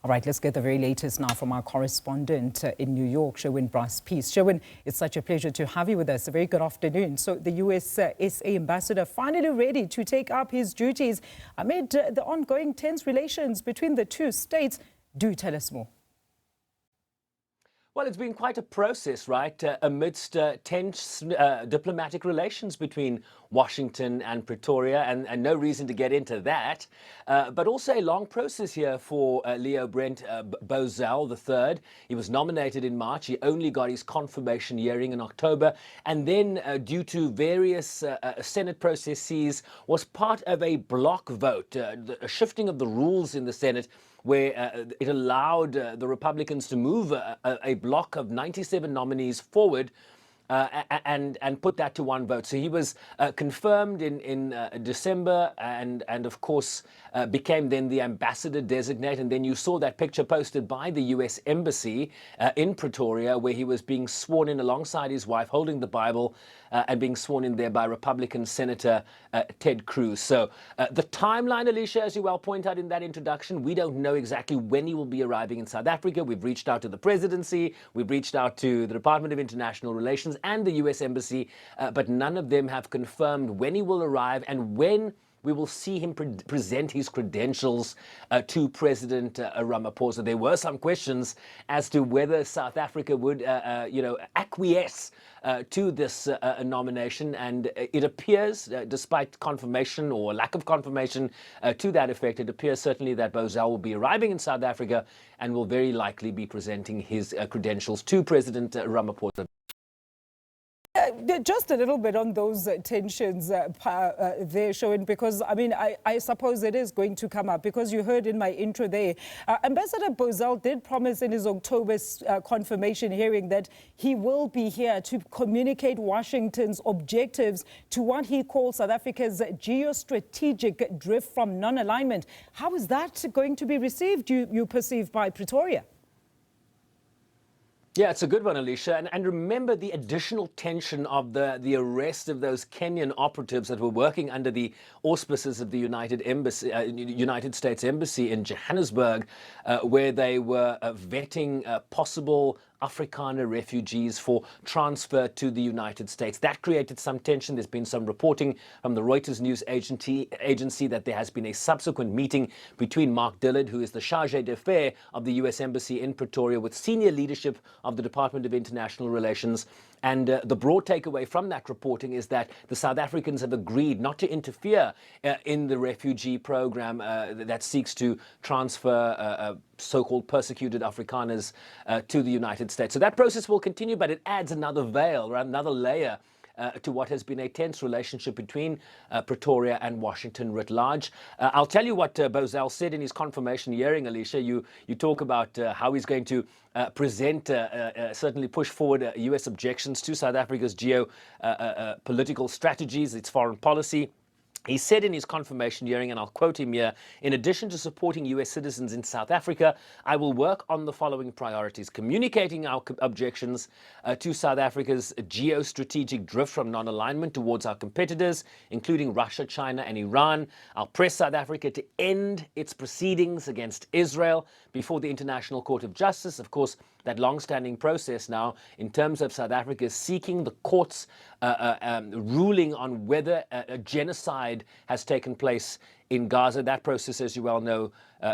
All right, let's get the very latest now from our correspondent in New York, Sherwin Bryce-Pease. Sherwin, it's such a pleasure to have you with us. A very good afternoon. So the US SA Ambassador finally ready to take up his duties amid the ongoing tense relations between the two states. Do tell us more. Well, it's been quite a process, right, amidst tense diplomatic relations between Washington and Pretoria, and no reason to get into that. But also a long process here for Leo Brent Bozell III. He was nominated in March. He only got his confirmation hearing in October. And then, due to various Senate processes, was part of a block vote, a shifting of the rules in the Senate, where it allowed the Republicans to move a block of 97 nominees forward and put that to one vote. So he was confirmed in December and of course became then the Ambassador-Designate. And then you saw that picture posted by the US Embassy in Pretoria, where he was being sworn in alongside his wife, holding the Bible, and being sworn in there by Republican Senator Ted Cruz. So the timeline, Alicia, as you well point out in that introduction, we don't know exactly when he will be arriving in South Africa. We've reached out to the presidency, we've reached out to the Department of International Relations and the US Embassy, but none of them have confirmed when he will arrive and when we will see him present his credentials to President Ramaphosa. There were some questions as to whether South Africa would, acquiesce to this nomination, and it appears, despite confirmation or lack of confirmation to that effect, it appears certainly that Bozell will be arriving in South Africa and will very likely be presenting his credentials to President Ramaphosa. Just a little bit on those tensions there, Sherwin, because, I mean, I suppose it is going to come up, because you heard in my intro there, Ambassador Bozell did promise in his October confirmation hearing that he will be here to communicate Washington's objectives to what he calls South Africa's geostrategic drift from non-alignment. How is that going to be received, you perceive, by Pretoria? Yeah, it's a good one, Alicia. And remember the additional tension of the arrest of those Kenyan operatives that were working under the auspices of the United States Embassy in Johannesburg, where they were vetting possible Afrikaner refugees for transfer to the United States. That created some tension. There's been some reporting from the Reuters news agency that there has been a subsequent meeting between Mark Dillard, who is the charge d'affaires of the US Embassy in Pretoria, with senior leadership of the Department of International Relations. And the broad takeaway from that reporting is that the South Africans have agreed not to interfere in the refugee program that seeks to transfer so-called persecuted Afrikaners to the United States. So that process will continue, but it adds another veil, or another layer to what has been a tense relationship between Pretoria and Washington writ large. I'll tell you what Bozell said in his confirmation hearing, Alicia. You talk about how he's going to present, certainly push forward US objections to South Africa's geopolitical strategies, its foreign policy. He said in his confirmation hearing, and I'll quote him here, "In addition to supporting US citizens in South Africa, I will work on the following priorities: communicating our objections to South Africa's geostrategic drift from non-alignment towards our competitors, including Russia, China, and Iran. I'll press South Africa to end its proceedings against Israel before the International Court of Justice." Of course, that long-standing process now in terms of South Africa seeking the court's ruling on whether a genocide has taken place in Gaza. That process, as you well know,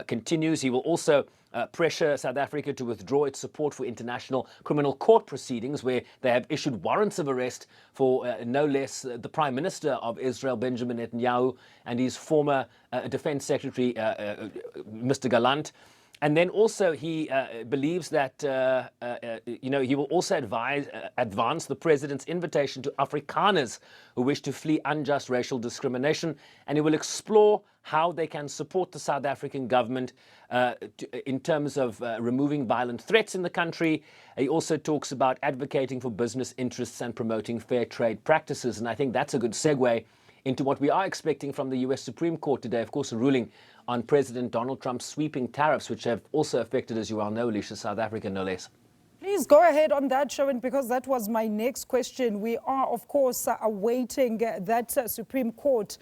continues. He will also pressure South Africa to withdraw its support for international criminal court proceedings, where they have issued warrants of arrest for no less the Prime Minister of Israel, Benjamin Netanyahu, and his former Defense Secretary, Mr. Gallant. And then also he believes that, he will also advance the president's invitation to Afrikaners who wish to flee unjust racial discrimination. And he will explore how they can support the South African government in terms of removing violent threats in the country. He also talks about advocating for business interests and promoting fair trade practices. And I think that's a good segue into what we are expecting from the US Supreme Court today. Of course, a ruling on President Donald Trump's sweeping tariffs, which have also affected, as you well know, Alicia, South Africa, no less. Please go ahead on that, Sherwin, because that was my next question. We are, of course, awaiting that Supreme Court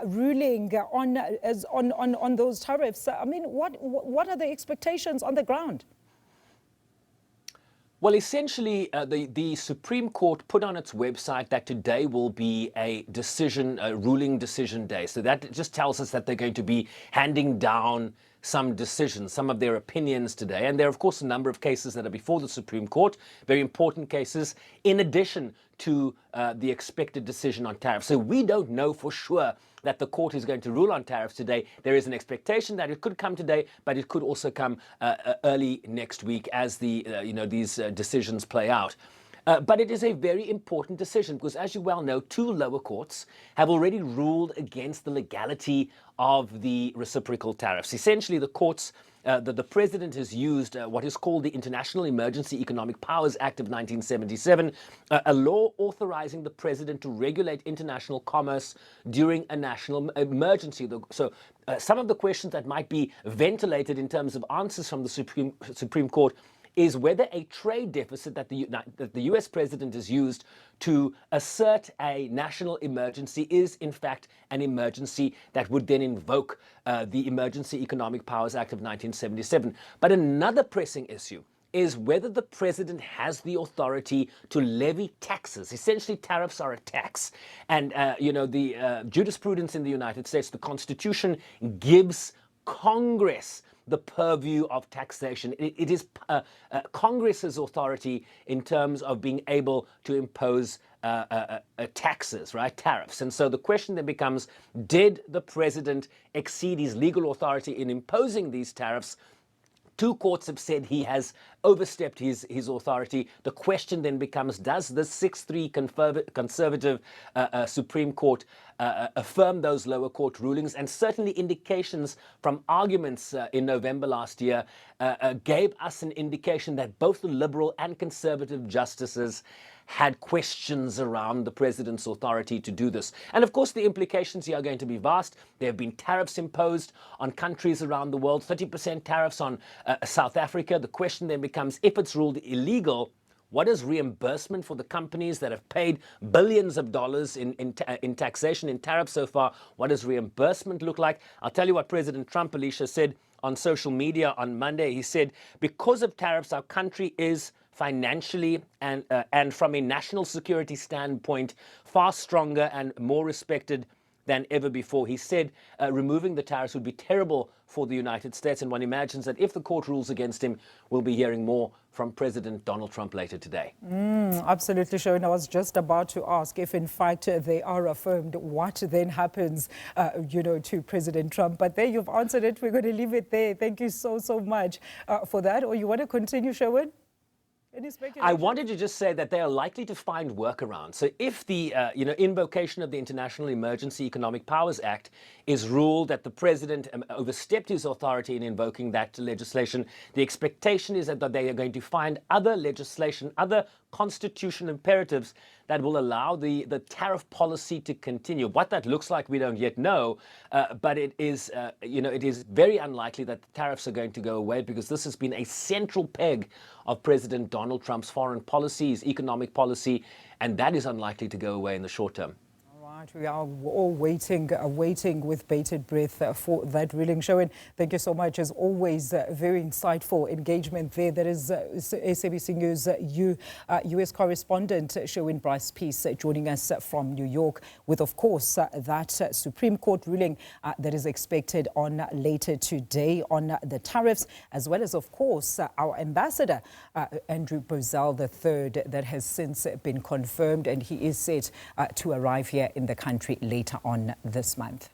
ruling on those tariffs. I mean, what are the expectations on the ground? Well, essentially, the Supreme Court put on its website that today will be a ruling decision day. So that just tells us that they're going to be handing down some decisions, some of their opinions today. And there are, of course, a number of cases that are before the Supreme Court, very important cases, in addition to the expected decision on tariffs. So we don't know for sure that the court is going to rule on tariffs today. There is an expectation that it could come today, but it could also come early next week as these decisions play out. But it is a very important decision because, as you well know, two lower courts have already ruled against the legality of the reciprocal tariffs. Essentially, the courts, the president has used what is called the International Emergency Economic Powers Act of 1977, a law authorizing the president to regulate international commerce during a national emergency. So some of the questions that might be ventilated in terms of answers from the Supreme Court is whether a trade deficit that the US president has used to assert a national emergency is in fact an emergency that would then invoke the Emergency Economic Powers Act of 1977. But another pressing issue is whether the president has the authority to levy taxes. Essentially, tariffs are a tax. And, the jurisprudence in the United States, the Constitution gives Congress the purview of taxation. It is Congress's authority in terms of being able to impose taxes, right? Tariffs. And so the question then becomes, did the president exceed his legal authority in imposing these tariffs? Two courts have said he has overstepped his authority. The question then becomes, does the 6-3 conservative Supreme Court affirm those lower court rulings? And certainly indications from arguments in November last year gave us an indication that both the liberal and conservative justices had questions around the president's authority to do this. And of course, the implications here are going to be vast. There have been tariffs imposed on countries around the world, 30% tariffs on South Africa. The question then becomes, if it's ruled illegal, what is reimbursement for the companies that have paid billions of dollars in taxation, in tariffs so far? What does reimbursement look like? I'll tell you what President Trump, Alicia, said on social media on Monday. He said, because of tariffs, our country is financially and from a national security standpoint far stronger and more respected than ever before. He said removing the tariffs would be terrible for the United States, and one imagines that if the court rules against him, we'll be hearing more from President Donald Trump later today. Absolutely, Sherwin. I was just about to ask if, in fact, they are affirmed, what then happens, to President Trump. But there you've answered it. We're going to leave it there. Thank you so much for that. Or you want to continue, Sherwin? I wanted to just say that they are likely to find workarounds. So if the invocation of the International Emergency Economic Powers Act is ruled that the president overstepped his authority in invoking that legislation, the expectation is that they are going to find other legislation, other constitutional imperatives that will allow the tariff policy to continue. What that looks like, we don't yet know, but it is very unlikely that the tariffs are going to go away, because this has been a central peg of President Donald Trump's foreign policy, his economic policy, and that is unlikely to go away in the short term. We are all waiting with bated breath for that ruling. Sherwin, thank you so much. As always, very insightful engagement there. That is SABC News US correspondent Sherwin Bryce-Pease joining us from New York with, of course, that Supreme Court ruling that is expected on later today on the tariffs, as well as, of course, our ambassador, Brent Bozell III, that has since been confirmed, and he is set to arrive here in the country later on this month.